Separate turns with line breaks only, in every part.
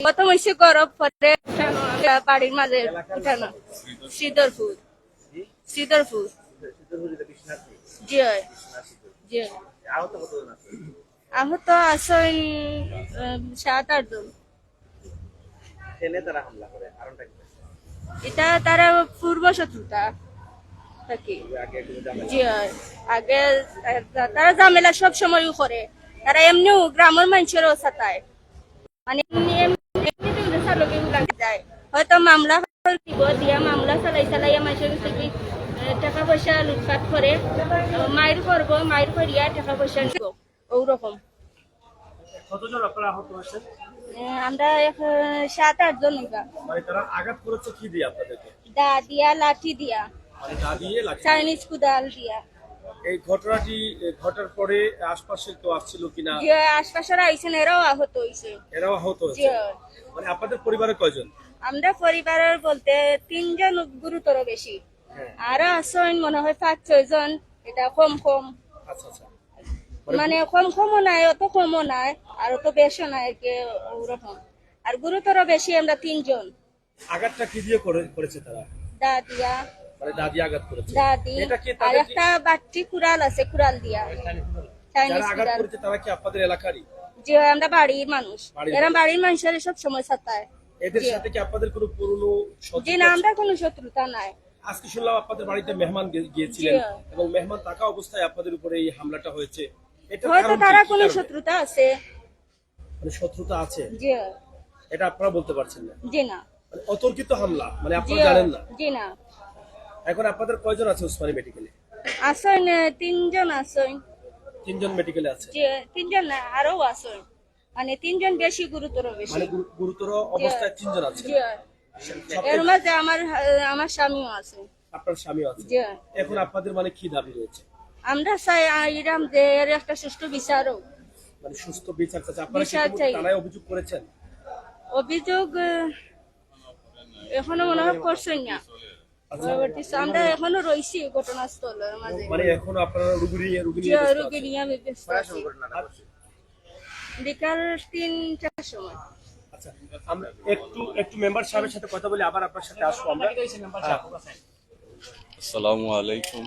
প্রথম হয়েছে গরব পরে বাড়ির মাঝে উঠানো শ্রীধরপুর শ্রীধরপুর জি হয় জি হয়। আহত আছেন 7-8 জন। এটা তারা পূর্ব শত্রুতা থাকি জি হয়। আগে তারা ঝামেলা সব সময় করে, তারা এমনিও গ্রামের মানুষেরও সাতায়, মানে যায় হয়তো মামলা দিব দিয়া মামলা চালাইয়া মানুষের থেকে টাকা পয়সা লুটপাট করে মায়ের করবো, মায়ের করিয়া টাকা পয়সা নিব ওরকম।
কতজন আপনারা আহত হয়েছেন?
আমরা 7-8 জন।
মানে তারা আঘাত করেছে কি দিয়ে আপনাদেরকে?
দা দিয়া, লাঠি দিয়া,
মানে দা দিয়ে লাঠি।
চাইনিজ কুদাল দিয়া।
এই ঘটনাটি ঘটার পরে আশপাশে কেউ আসছিল কিনা?
যে আশপাশের আইছেন এরাও আহত হয়েছে।
এরাও আহত হয়েছে? মানে আপনাদের পরিবারে কয়জন? আমরা
পরিবারের বলতে 3 জন গুরুতর বেশি, আরো আছেন মনে হয় 5-6 জন। এটা কম কম।
আচ্ছা আচ্ছা,
মানে কমও নাই, অত কমও নাই, আর অত বেশও নাই আর কি ওরকম। আর গুরুতর বেশি আমরা 3 জন।
আঘাতটা কি দিয়ে করেছে তারা?
দা দিয়া,
মানে দা দিয়ে আঘাত করেছে।
দাদি আর একটা বাটি কুড়াল আছে, কুড়াল দিয়া।
যারা আঘাত করেছে তারা কি আপনাদের এলাকারই?
যে আমরা বাড়ির মানুষ, এরা বাড়ির মানুষের সব সময় সাথে।
এদের সাথে কি আপনাদের কোনো পুরনো শত্রুতা?
জি না, আমরা কোনো শত্রুতা নাই।
আজকে শুনলাম আপনাদের বাড়িতে মেহমান গিয়েছিলেন এবং মেহমান থাকা অবস্থায় আপনাদের উপরে এই হামলাটা হয়েছে। এটা
হয়তো তারা কোনো শত্রুতা আছে।
মানে শত্রুতা আছে?
জি।
এটা আপনারা বলতে পারছেন না?
জি না।
মানে অতর্কিত হামলা, মানে আপনারা জানেন না?
জি না।
এখন আপনাদের কয়জন আছে ওসমানী মেডিকেলে?
আছেন 3 জন আছেন।
3 জন মেডিকেলে আছে?
জি 3 জন না, আরো আছেন, মানে 3 জন বেশি গুরুতর বেশি।
মানে গুরুতর অবস্থায় 3 জন আছে?
জি। এর মধ্যে আমার স্বামীও আছে।
আপনার স্বামীও আছে?
জি।
এখন আপনাদের মানে কি দাবি রয়েছে?
আমরা চাই এরম যে এর একটা সুষ্ঠু বিচারও,
মানে সুস্থ বিচার চাই। আপনারা কি থানায় অভিযোগ করেছেন?
অভিযোগ এখনো মনে হয় করছেন না। আমরা এখনো রয়েছি ঘটনাস্থলের মাঝে।
মানে এখনো আপনারা রোগী নিয়ে ব্যস্ত আছেন?
বিকাল 3টার সময়।
আচ্ছা, আমরা একটু মেম্বার সাহেবের সাথে কথা বলি, আবার আপনার সাথে আসবো আমরা।
আসসালামু আলাইকুম।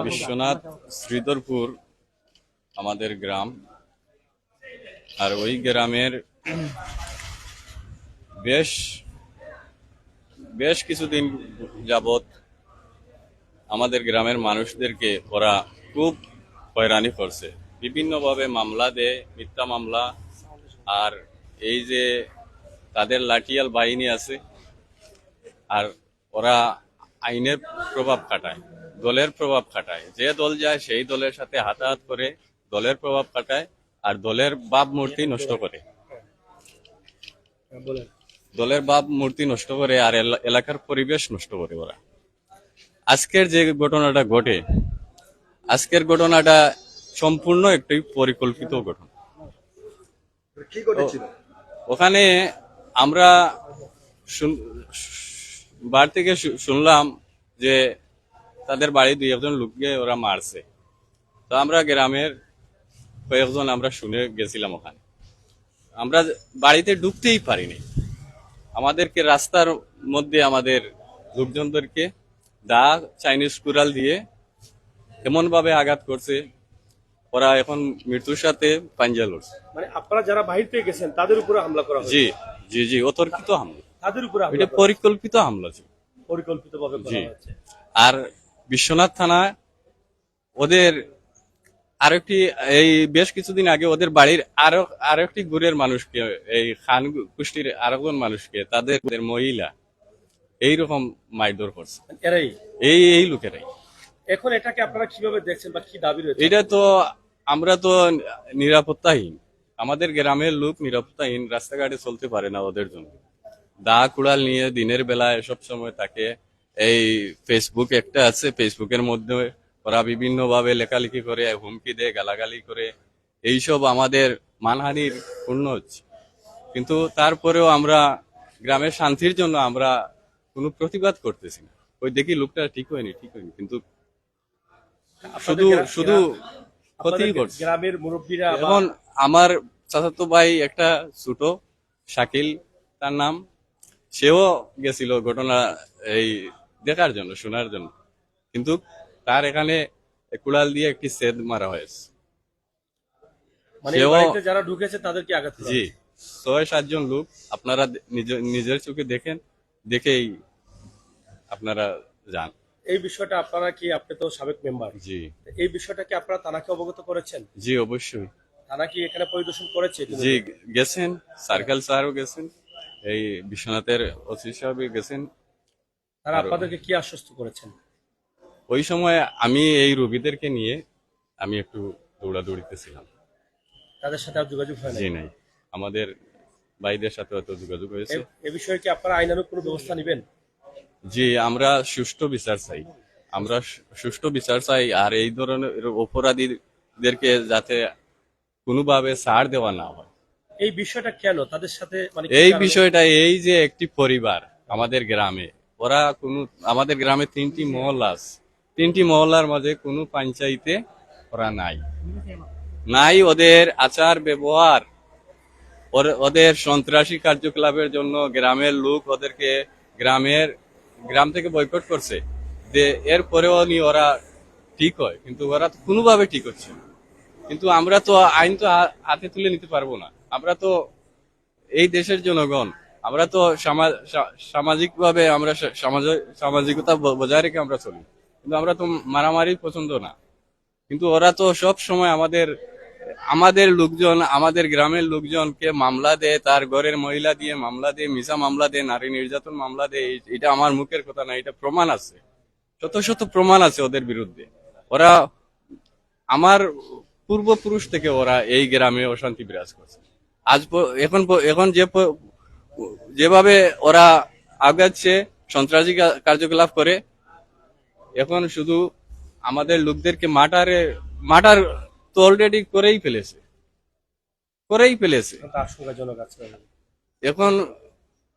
বিশ্বনাথ শ্রীধরপুর আমাদের গ্রাম, আর ওই গ্রামের বেশ কিছুদিন যাবত আমাদের গ্রামের মানুষদেরকে ওরা খুব হয়রানি করছে। বিভিন্নভাবে মামলা দেয়, মিথ্যা মামলা। আর এই যে তাদের লাঠিয়াল বাহিনী আছে, আর ওরা আইনের প্রভাব খাটায়, দলের প্রভাব খাটায়। যে দল যায় সেই দলের সাথে হাতাহাত করে দলের প্রভাব খাটায়, আর দলের ভাবমূর্তি নষ্ট করে, দলের ভাবমূর্তি নষ্ট করে, আর এলাকার পরিবেশ নষ্ট করে ওরা। আজকের যে ঘটনাটা ঘটে, আজকের ঘটনাটা সম্পূর্ণ একটি পরিকল্পিত ঘটনা। ওখানে আমরা বার থেকে শুনলাম যে তাদের বাড়ি 2-1 লোককে ওরা মারছে। তো আমরা গ্রামের কয়েকজন আমরা শুনে গেছিলাম ওখানে। আমরা বাড়িতে ঢুকতেই পারিনি। আমাদেরকে রাস্তার মধ্যে আমাদের লোকজনদেরকে দা, চাইনিজ কুড়াল দিয়ে এমন ভাবে আঘাত করছে, ওরা এখন মৃত্যুর সাথে পাঞ্জা লড়ছে।
মানে আপনারা যারা বাহির থেকে গেছেন তাদের উপরে হামলা করা হয়েছে?
জি জি জি, অতর্কিত হামলা,
তাদের উপরে
এটা পরিকল্পিত হামলা ছিল,
পরিকল্পিতভাবে করা হয়েছে।
আর বিশ্বনাথ থানা ওদের আরেকটি, এই বেশ কিছুদিন আগে ওদের বাড়ির আরো একটি গুড়ের মানুষকে, এই খান গোষ্ঠীর আরেকজন মানুষকে, তাদের মহিলা এইরকম মারধর করছে।
এরাই
এই লোকেরাই।
এখন এটাকে আপনারা কিভাবে দেখছেন বা কি দাবি রয়েছে?
এটা তো আমরা তো নিরাপত্তাহীন, আমাদের গ্রামের লোক নিরাপত্তাহীন, রাস্তাঘাটে চলতে পারে না। ওদের জন্য দা কুড়াল নিয়ে দিনের বেলায় সব সময় থাকে। এই ফেসবুক একটা আছে, ফেসবুকের মধ্যে ওরা বিভিন্ন ভাবে লেখালেখি করে, হুমকি দেয়, গালাগালি করে। এইসব আমাদের মানহানির পূর্ণ হচ্ছে। কিন্তু তারপরেও আমরা গ্রামের শান্তির জন্য আমরা কোনো প্রতিবাদ করতেছি না। ওই দেখি লোকটা ঠিক হয়নি, কিন্তু শুধু ক্ষতি করছে।
গ্রামের মুরব্বীরা,
এখন আমার চাচাতো ভাই একটা ছোট শাকিল তার নাম, সেও গেছিল ঘটনা এই দেখার জন্য, শোনার জন্য, কিন্তু তার এখানে কুড়াল দিয়ে একটি সেদ মারা হয়েছে।
মানে এই
সেও
বাড়িতে যারা ঢুকেছে তাদেরকে আঘাত করা
জি
হয়েছে।
6-7 জন লোক, আপনারা নিজের চোখে দেখেন, দেখেই আপনারা যান।
এই বিষয়টা আপনারা কি, আপনি তো সাবেক মেম্বার,
জি
এই বিষয়টা কি আপনারা থানাকে অবগত করেছেন?
জি অবশ্যই।
থানা কি এখানে পরিদর্শন করেছে?
জি গেছেন, সার্কেল স্যারও গেছেন, এই বিশ্বনাথের ওসি সাহেব গেছেন।
তারা আপনাদেরকে কি আশ্বস্ত করেছেন?
ওই সময় আমি এই রোগীদেরকে নিয়ে আমি একটু দৌড়াদৌড়িতে ছিলাম।
তাদের সাথে আর যোগাযোগ হয় না?
জি নাই, আমাদের ভাইদের সাথে হয়তো যোগাযোগ হয়েছে।
এ বিষয়ে কি আপনারা আইনানুগ কোনো ব্যবস্থা নেবেন?
জি আমরা সুষ্ঠু বিচার চাই, আমরা সুষ্ঠু বিচার চাই। আর এই ধরনের অপরাধীদেরকে যাতে কোনোভাবে ছাড় দেওয়া না হয়।
এই বিষয়টা কেন তাদের সাথে, মানে কি
এই
কারণে?
বিষয়টা এই যে একটি পরিবার আমাদের গ্রামে, ওরা কোনো, আমাদের গ্রামে 3টি মহল্লা আছে, 3টি মহল্লার মাঝে কোনো পঞ্চায়েতে ওরা নাই ওদের আচার ব্যবহার, ওদের সন্ত্রাসী কার্যকলাপের জন্য গ্রামের লোক ওদেরকে গ্রাম থেকে বয়কট করছে। এরপরেও নি ওরা ঠিক হয়, কিন্তু ওরা তো কোনোভাবে ঠিক হচ্ছে না। কিন্তু আমরা তো আইন তো হাতে তুলে নিতে পারবো না, আমরা তো এই দেশের জনগণ, আমরা তো সামাজিক ভাবে আমরা সামাজিকতা বজায় রেখে আমরা চলি, কিন্তু আমরা তো মারামারি পছন্দ না। কিন্তু ওরা তো সব সময় আমাদের লোকজন, আমাদের গ্রামের লোকজনকে মামলা দেয়, তার ঘরের মহিলা দিয়ে মামলা দেয়, মিশা মামলা দেয়, নারী নির্যাতন মামলা দেয়। এটা আমার মুখের কথা না, এটা প্রমাণ আছে, শত শত প্রমাণ আছে ওদের বিরুদ্ধে। ওরা আমার পূর্বপুরুষ থেকে ওরা এই গ্রামে অশান্তি বিরাজ করছে। এখন যেভাবে ওরা আগাচ্ছে, সন্ত্রাসী কার্যকলাপ করে, এখন শুধু আমাদের লোকদেরকে মার্টার তো অলরেডি করেই ফেলেছে।
এটা আশঙ্কাজনক আছে।
এখন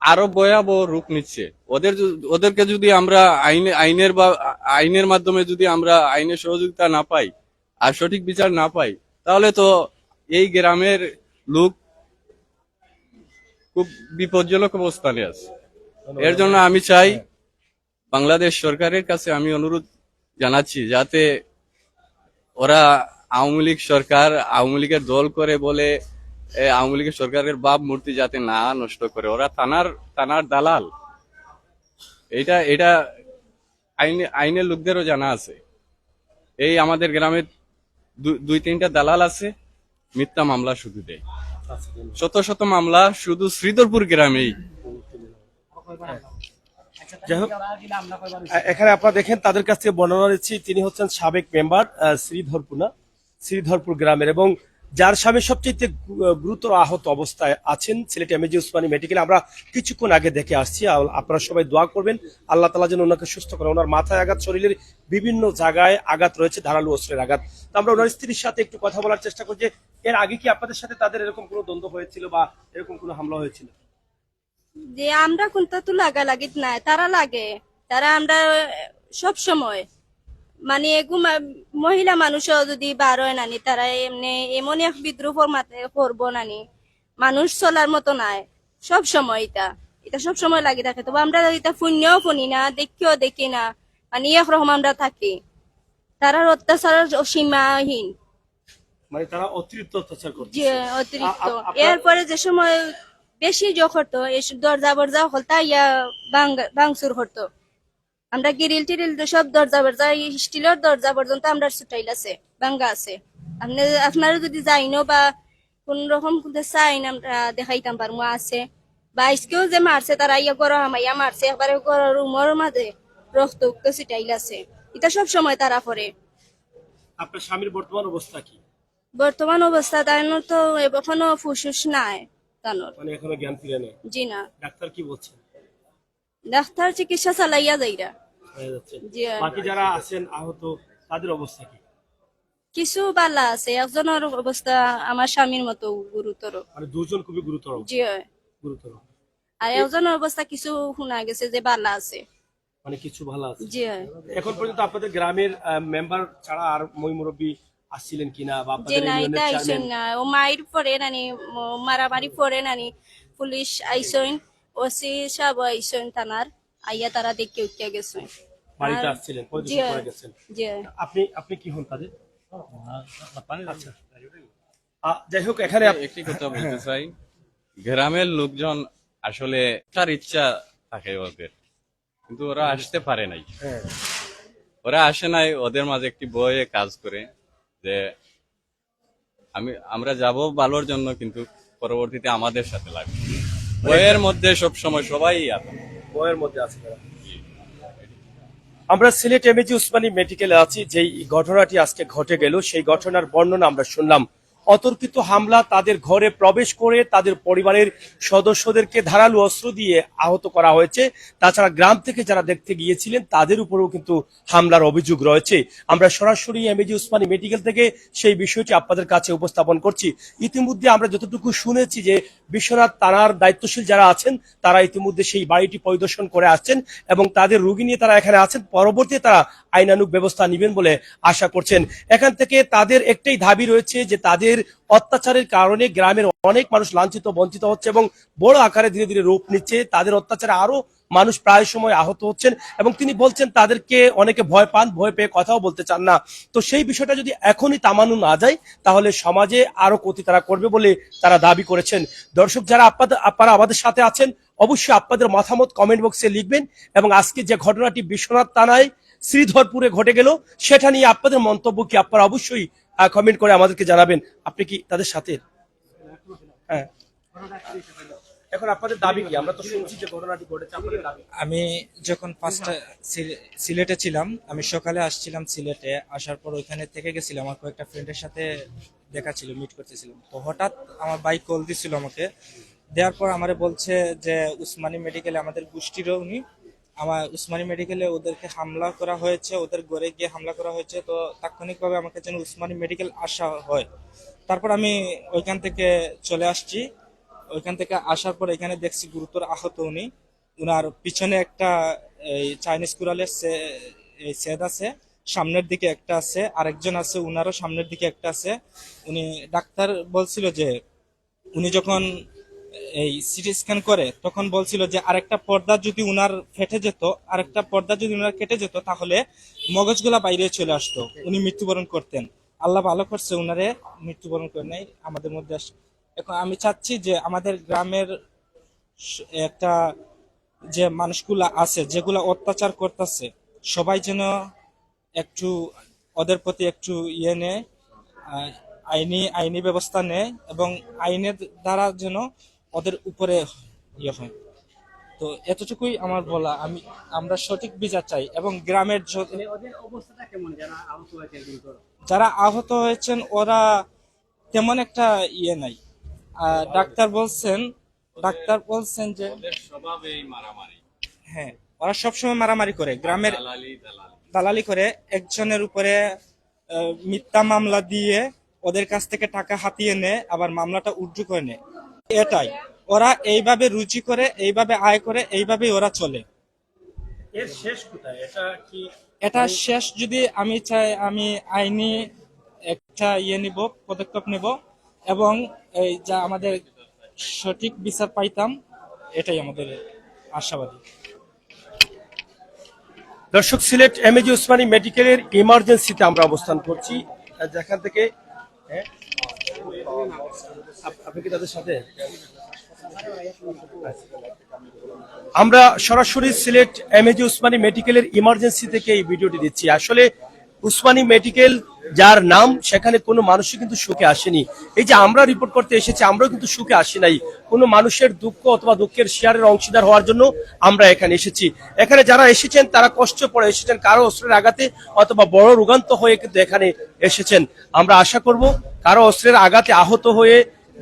আরো ভয়াবহ রূপ নিচ্ছে। ওদেরকে যদি আমরা আইনের মাধ্যমে যদি আমরা আইনের সহযোগিতা না পাই আর সঠিক বিচার না পাই, তাহলে তো এই গ্রামের লোক খুব বিপজ্জনক অবস্থানে আছে। এর জন্য আমি চাই, বাংলাদেশ সরকারের কাছে আমি অনুরোধ জানাচ্ছি, যাতে ওরা আওয়ামী লীগ সরকার, আওয়ামী লীগের দল করে বলে আওয়ামী লীগের সরকারের ভাবমূর্তি যাতে না নষ্ট করে। ওরা থানার দালাল, এটা আইনের লোকদেরও জানা আছে। এই আমাদের গ্রামে 2-3টা দালাল আছে, মিথ্যা মামলা শুধু দেয়, শত শত মামলা শুধু শ্রীধরপুর গ্রামেই।
যাই হোক, এখানে আপনারা দেখেন তাদের কাছ থেকে বর্ণনা দিচ্ছি। তিনি হচ্ছেন সাবেক মেম্বার শ্রীধরপুর গ্রামের, এবং যার স্বামী সবচেয়ে গুরুতর আহত অবস্থায় আছেন সিলেট এমএজি উসমানী মেডিকেলে। আমরা কিছুক্ষণ আগে দেখে আসছি। আপনারা সবাই দোয়া করবেন আল্লাহ তাআলা যেন ওনাকে সুস্থ করে। ওনার মাথায় আঘাত, শরীরের বিভিন্ন জায়গায় আঘাত রয়েছে, ধারালো অস্ত্রের আঘাত। তো আমরা ওনার স্ত্রীর সাথে একটু কথা বলার চেষ্টা করছি। এর আগে কি আপনাদের সাথে তাদের এরকম কোনো দ্বন্দ্ব হয়েছিল বা এরকম কোনো হামলা হয়েছিল?
যে আমরা কোনটা তো লাগালাগিত নাই, তারা লাগে, তারা আমরা সব সময় মানে মহিলা মানুষও যদি বার হয় নানি, তারা এমন এক বিদ্রোহ করবো নানি, মানুষ চলার মতো নাই। সব সময় এটা সব সময় লাগি থাকে। তবে আমরা এটা শুনিও শুনি না, দেখিও দেখি না, মানে একরকম আমরা থাকি। তারার অত্যাচার সীমাহীন,
মানে তারা অতিরিক্ত অত্যাচার করছে।
যে অতিরিক্ত। এরপরে যে সময় বেশি করতো, দরজা বরজা হলতা ইয়া ভাঙচুর করতো। আমরা গিরিল টিরিল সব দরজা বরজা, স্টিলের দরজা পর্যন্ত আমরা ছুটাইল আছে, ভাঙ্গা আছে। আপনারা যদি যাইনো বা কোন রকম চাইন আমরা দেখাইতাম পারবো আছে। বা আজকেও যে মারছে, তারা ইয়া গরম হামাইয়া মারছে, একবারে রুমের মাঝে রক্ত উক্ত ছিটাইল আছে। এটা সব সময় তারা করে।
আপনার স্বামীর বর্তমান অবস্থা কি?
বর্তমান অবস্থা তাই তো এখনো ফুসফুস নাই তানোর,
মানে এখনো জ্ঞান ফিরে নেই?
জি না।
ডাক্তার কি বলছেন?
ডাক্তার চিকিৎসা চালাইয়া যাইরা।
হয়ে যাচ্ছে।
জি।
বাকি যারা আছেন আহত, তাদের অবস্থা কি?
কিছু বালা আছে, একজনের অবস্থা আমার স্বামীর মতো গুরুতর।
মানে দুজন খুবই গুরুতর?
জি।
গুরুতর।
আর একজনের অবস্থা কিছু শোনা গেছে যে বালা আছে।
মানে কিছু ভালো আছে?
জি।
এখন পর্যন্ত আপনাদের গ্রামের মেম্বার ছাড়া আর মই মুরব্বী আসছিলেন কিনা বা
যে
আপনাদের
না
ইউনিয়নের
এটা আইসন
চেয়ারম্যান?
না ও মাইর পরে নানি মারামারি পরে নানি পুলিশ আইসন ওসি সব আইসন থানার আইয়া তারা দেখে উঠে গেছেন
বাড়িতে
আর-
আসছিলেন,
জি
পরিদর্শন করে গেছেন।
জি
আপনি আপনি কি হন তাদের? আচ্ছা। যাই হোক, এখানে
একটি কথা বলতে চাই, গ্রামের লোকজন আসলে তার ইচ্ছা থাকে ওদের, কিন্তু ওরা আসতে পারে নাই।
হ্যাঁ,
ওরা আসে নাই, ওদের মাঝে একটি বয়ে কাজ করে যে আমরা যাব ভালোর জন্য, কিন্তু পরবর্তীতে আমাদের সাথে লাগবে। বইয়ের মধ্যে সব সময় সবাই আছে।
বইয়ের মধ্যে আছে তারা। আমরা সিলেট এমএজি উসমানী মেডিকেলে আছি। যেই ঘটনাটি আজকে ঘটে গেল, সেই ঘটনার বর্ণনা আমরা শুনলাম। অতর্কিত হামলা, তাদের ঘরে প্রবেশ করে তাদের পরিবারের সদস্যদেরকে ধারালো অস্ত্র দিয়ে আহত করা হয়েছে। তাছাড়া গ্রাম থেকে যারা দেখতে গিয়েছিলেন তাদের উপরেও কিন্তু হামলার অভিযোগ রয়েছে। আমরা সরাসরি এমএজি উসমানী মেডিকেল থেকে সেই বিষয়টি আপনাদের কাছে উপস্থাপন করছি। ইতিমধ্যে আমরা যতটুকু শুনেছি যে বিশ্বনাথ থানার দায়িত্বশীল যারা আছেন তারা ইতিমধ্যে সেই বাড়িটি পরিদর্শন করে আসছেন এবং তাদের রোগী নিয়ে তারা এখানে আছেন। পরবর্তীতে তারা আইনানুগ ব্যবস্থা নেবেন বলে আশা করছেন। এখান থেকে তাদের একটাই দাবি রয়েছে যে তাদের অত্যাচারের কারণে গ্রামের অনেক মানুষ লাঞ্ছিত বঞ্চিত হচ্ছে এবং বড় আকারে ধীরে ধীরে রূপ নিচ্ছে। তাদের অত্যাচারে আরো মানুষ প্রায় সময় আহত হচ্ছেন এবং তিনি বলছেন তাদেরকে অনেকে ভয় পান, ভয় পেয়ে কথাও বলতে চান না। তো সেই বিষয়টা যদি এখনই থামানো না যায় তাহলে সমাজে আরো ক্ষতি তারা করবে বলে তারা দাবি করেছেন। দর্শক যারা আপনারা আমাদের সাথে আছেন, অবশ্যই আপনাদের মতামত কমেন্ট বক্সে লিখবেন এবং আজকে যে ঘটনাটি বিশ্বনাথ থানায় শ্রীধরপুরে ঘটে গেল সেটা নিয়ে আপনাদের মন্তব্য কি আপনারা অবশ্যই কমেন্ট করে আমাদেরকে জানাবেন। আপনি কি তাদের সাথে? হ্যাঁ, এখন আপনাদের দাবি কি? আমরা তো শুনছি যে ঘটনাটি ঘটেছে, আপনাদের দাবি?
আমি যখন ফার্স্ট সিলেটে ছিলাম, আমি সকালে আসছিলাম সিলেটে, আসার পর ওইখানে থেকে গেছিলাম, আমার কয়েকটা ফ্রেন্ডের সাথে দেখা ছিল, মিট করতেছিলাম। তো হঠাৎ আমার বাইক কল দিছিল আমাকে, দেওয়ার পর আমারে বলছে যে উসমানী মেডিকেলে আমাদের গোষ্ঠীরও উনি, আমার উসমানী মেডিকেলে ওদেরকে হামলা করা হয়েছে, ওদের ঘরে গিয়ে হামলা করা হয়েছে। তো তাৎক্ষণিকভাবে আমাকে যেন উসমানী মেডিকেল আসা হয়। তারপর আমি ওইখান থেকে চলে আসছি। ওইখান থেকে আসার পর এখানে দেখছি গুরুতর আহত উনি। উনার পিছনে একটা এই চাইনিজ কুড়ালের সেদ আছে, সামনের দিকে একটা আছে, আরেকজন আছে, উনারও সামনের দিকে একটা আছে। উনি ডাক্তার বলছিল যে উনি যখন এই সিটি স্ক্যান করে তখন বলছিল যে আরেকটা পর্দা যদি উনার ফেটে যেত, আরেকটা পর্দা যদি উনার কেটে যেত তাহলে মগজগুলা বাইরে চলে আসতো, উনি মৃত্যুবরণ করতেন। আল্লাহ ভালো করছে, উনারে মৃত্যুবরণ করে নাই, আমাদের মধ্যে এখন আমি চাচ্ছি যে আমাদের গ্রামের একটা যে মানুষগুলা আছে যেগুলা অত্যাচার করতেছে, সবাই যেন একটু ওদের প্রতি একটু ইয়ে নেয়, আইনি ব্যবস্থা নেয় এবং আইনের দ্বারা যেন ওদের উপরে ইয়ে হয়। তো এতটুকুই আমার বলা। আমরা সঠিক বিচার চাই এবং গ্রামের যারা আহত হয়েছেন ওরা তেমন একটা ইয়ে নাই। ডাক্তার বলছেন যে
ওদের স্বভাবেই মারামারি,
হ্যাঁ, ওরা সবসময় মারামারি করে, গ্রামের দালালি করে, একজনের উপরে মিথ্যা মামলা দিয়ে ওদের কাছ থেকে টাকা হাতিয়ে নেয়, আবার মামলাটা উজ্জু করে নেয়। এটাই ওরা এইভাবে রুচি করে, এইভাবে আয় করে, এইভাবেই ওরা চলে।
এর শেষ কোথায়? এটা কি
এটা শেষ যদি আমি চাই, আমি আইনি একটা ইয়ে নিব, পদক্ষেপ নেব এবং এই যা আমাদের সঠিক বিচার পাইতাম, এটাই আমাদের আশাবাদী।
দর্শক, সিলেট এমএজি উসমানী মেডিকেলের ইমার্জেন্সিতে আমরা অবস্থান করছি, যেখান থেকে আপনি কি তাদের সাথে? আমরা সরাসরি সিলেট এমএজি উসমানী মেডিকেলের ইমার্জেন্সি থেকে এই ভিডিওটি দিচ্ছি। আসলে উসমানী মেডিকেল যার নাম, সেখানে কোনো মানুষই কিন্তু সুখে আসেনি। এই যে আমরা রিপোর্ট করতে এসেছি, আমরাও কিন্তু সুখে আসি নাই। কোনো মানুষের দুঃখ অথবা দুঃখের শেয়ারের অংশীদার হওয়ার জন্য আমরা এখানে এসেছি। এখানে যারা এসেছেন তারা কষ্ট পড়ে এসেছেন, কারো অস্ত্রের আঘাতে অথবা বড় রোগান্ত হয়ে কিন্তু এখানে এসেছেন। আমরা আশা করব কারো অস্ত্রের আঘাতে আহত হয়ে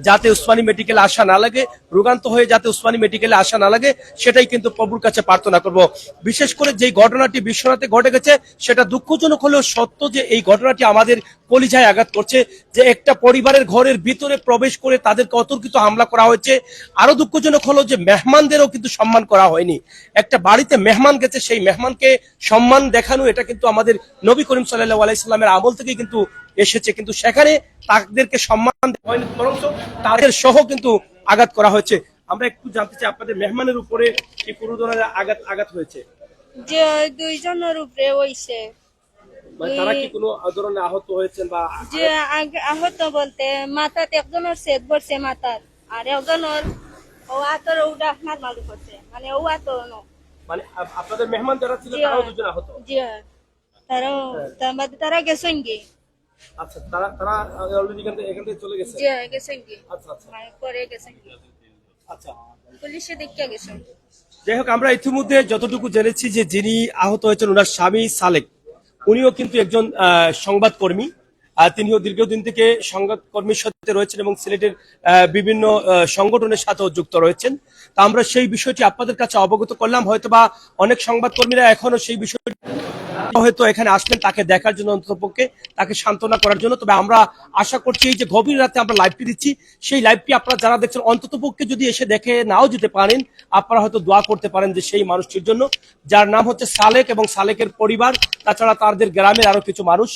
যাতে উসমানী মেডিকেলে আসা না লাগে, রোগান্ত হয়ে যাতে উসমানী মেডিকেলে আসা না লাগে, সেটাই কিন্তু প্রভুর কাছে প্রার্থনা করব। বিশেষ করে যে ঘটনাটি বিশ্বনাথে ঘটে গেছে সেটা দুঃখজনক হলেও সত্য যে এই ঘটনাটি আমাদের কলিজায় আঘাত করছে, যে একটা পরিবারের ঘরের ভিতরে প্রবেশ করে তাদেরকে অতর্কিত হামলা করা হয়েছে। আরো দুঃখজনক হলো যে মেহমানদেরও কিন্তু সম্মান করা হয়নি। একটা বাড়িতে মেহমান গেছে, সেই মেহমানকে সম্মান দেখানো, এটা কিন্তু আমাদের নবী করিম সাল্লাল্লাহু আলাইহি সাল্লামের আমল থেকে কিন্তু এসেছে, কিন্তু সেখানে তাদেরকে সম্মান দেওয়া হয়নি, বরং তাদের সহ কিন্তু আঘাত করা হয়েছে। আমরা একটু জানতে চাই আপনাদের মেহমানের উপরে কি কোনো ধরনের আঘাত হয়েছে?
যে দুইজনের উপরে হইছে,
মানে তারা কি কোনো ধরনের আহত হয়েছেন বা
যে আহত বলতে মাথাতে একজনের সেট পড়ছে মাথার, আর একজনের ও আতর ওটা মারমালু করছে, মানে ও আতর
মানে আপনাদের মেহমান যারা ছিল তারাও দুজন আহত?
জি হ্যাঁ, তার মধ্যে তারা গেছেন গিয়ে।
আচ্ছা, তারা অলরেডি এখান থেকে চলে গেছে?
জি হ্যাঁ, গেছেন গিয়ে,
আচ্ছা আচ্ছা
মানে পরে গেছেন গিয়ে,
আচ্ছা।
পুলিশে দেখে গেছেন।
যাই হোক, আমরা ইতিমধ্যে যতটুকু জেনেছি যে যিনি আহত হয়েছেন ওনার স্বামী সালেক, উনিও কিন্তু একজন সংবাদকর্মী। তিনিও দীর্ঘদিন থেকে সংবাদকর্মীর সাথে রয়েছেন এবং সিলেটের বিভিন্ন সংগঠনের সাথেও যুক্ত রয়েছেন। তা আমরা সেই বিষয়টি আপনাদের কাছে অবগত করলাম। হয়তোবা অনেক সংবাদকর্মীরা এখনো সেই বিষয়টি হয়তো এখানে আসবেন তাকে দেখার জন্য, অন্ততপক্ষে তাকে সান্ত্বনা করার জন্য। তবে আমরা আশা করছি এই যে গভীর রাতে আমরা লাইভটি দিচ্ছি, সেই লাইভটি আপনারা যারা দেখছেন অন্ততপক্ষে যদি এসে দেখে নাও যেতে পারেন, আপনারা হয়তো দোয়া করতে পারেন যে সেই মানুষটির জন্য যার নাম হচ্ছে সালেক এবং সালেকের পরিবার, তাছাড়া তাদের গ্রামের আরো কিছু মানুষ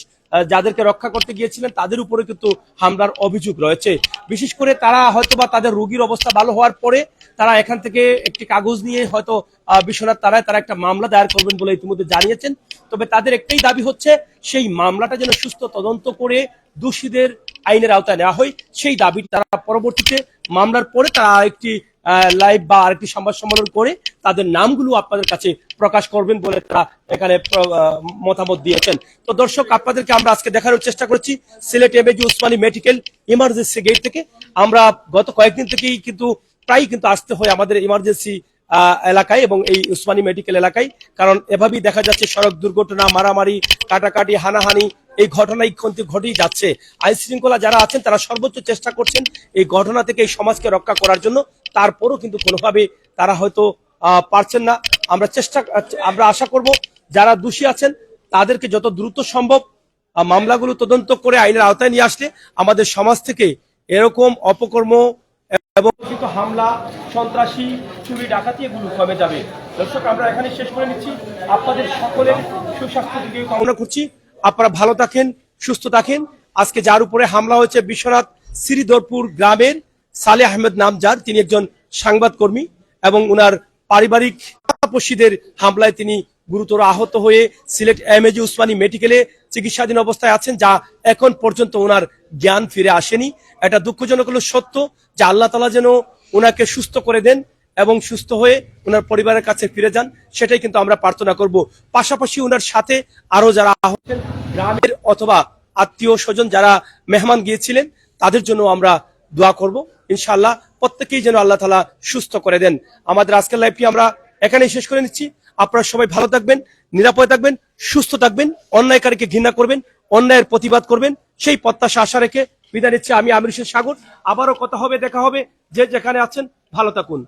যাদেরকে রক্ষা করতে গিয়েছিলেন তাদের উপরে কিন্তু হামলার অভিযোগ রয়েছে। বিশেষ করে তারা হয়তোবা তাদের রোগীর অবস্থা ভালো হওয়ার পরে তারা এখান থেকে একটি কাগজ নিয়ে হয়তো বিশ্বনাথ তারায় তারা একটা মামলা দায়ের করবেন বলে ইতিমধ্যে জানিয়েছেন। তবে তাদের একটাই দাবি হচ্ছে সেই মামলাটা যেন সুস্থ তদন্ত করে দোষীদের আইনের আওতায় নেওয়া হয়, সেই দাবি তারা পরবর্তীতে মামলার পরে তারা একটি লাইভ বা আরেকটি সংবাদ সম্মেলন করে তাদের নামগুলো আপনাদের কাছে প্রকাশ করবেন বলে তারা এখানে মতামত দিয়েছেন। তো দর্শক, আপনাদেরকে আমরা আজকে দেখানোর চেষ্টা করছি Sylhet MAG Osmani medical emergency gate থেকে। আমরা গত কয়েকদিন থেকেই কিন্তু প্রায় কিন্তু আসতে হয় আমাদের ইমার্জেন্সি এলাকায় এবং এই উসমানী মেডিকেল এলাকায়, কারণ এভাবেই দেখা যাচ্ছে সড়ক দুর্ঘটনা, মারামারি, কাটাকাটি, হানাহানি এই ঘটনাই কিন্তু ঘটেই যাচ্ছে। আইন শৃঙ্খলা যারা আছেন তারা সর্বোচ্চ চেষ্টা করছেন এই ঘটনা থেকে এই সমাজকে রক্ষা করার জন্য, তারপরও কিন্তু কোনোভাবে তারা হয়তো পারছেন না। আমরা আশা করব যারা দোষী আছেন তাদেরকে যত দ্রুত সম্ভব মামলাগুলো তদন্ত করে আইনের আওতায় নিয়ে আসলে আমাদের সমাজ থেকে এরকম অপকর্ম এবং হামলা, সন্ত্রাসী, চুরি, ডাকাতি এগুলো কমে যাবে। দর্শক, আমরা এখানে শেষ করে নিচ্ছি। আপনাদের সকলের সুস্বাস্থ্য দিকে কামনা করছি। আপনারা ভালো থাকেন, সুস্থ থাকেন। আজকে যার উপরে হামলা হয়েছে বিশ্বনাথ শ্রীধরপুর গ্রামের সালে আহমেদ নাম যার, তিনি একজন সংবাদকর্মী এবং উনার পারিবারিক পড়শিদের হামলায় তিনি গুরুতর আহত হয়ে সিলেট এমএজি উসমানী মেডিকেলে চিকিৎসাধীন অবস্থায় আছেন, যা এখন পর্যন্ত ওনার জ্ঞান ফিরে আসেনি। এটা দুঃখজনক হলো সত্য যে আল্লাহ তাআলা যেন ওনাকে সুস্থ করে দেন এবং সুস্থ হয়ে ওনার পরিবারের কাছে ফিরে যান, সেটাই কিন্তু আমরা প্রার্থনা করব। পাশাপাশি ওনার সাথে আরো যারা আহত গ্রামের অথবা আত্মীয় স্বজন যারা মেহমান গিয়েছিলেন তাদের জন্য আমরা দোয়া করব। ইনশাআল্লাহ প্রত্যেকেই যেন আল্লাহ তাআলা সুস্থ করে দেন। আমাদের আজকের লাইভটি আমরা এখানেই শেষ করে নিচ্ছি। আপনারা সবাই ভালো থাকবেন, নিরাপদে থাকবেন, সুস্থ থাকবেন, অন্যায়কারীকে ঘৃণা করবেন, অন্যায়ের প্রতিবাদ করবেন, সেই প্রত্যাশা আশা রেখে বিদায় নিচ্ছি। আমি আমির হোসেন সাগর। আবারও কথা হবে, দেখা হবে। যে যেখানে আছেন ভালো থাকুন।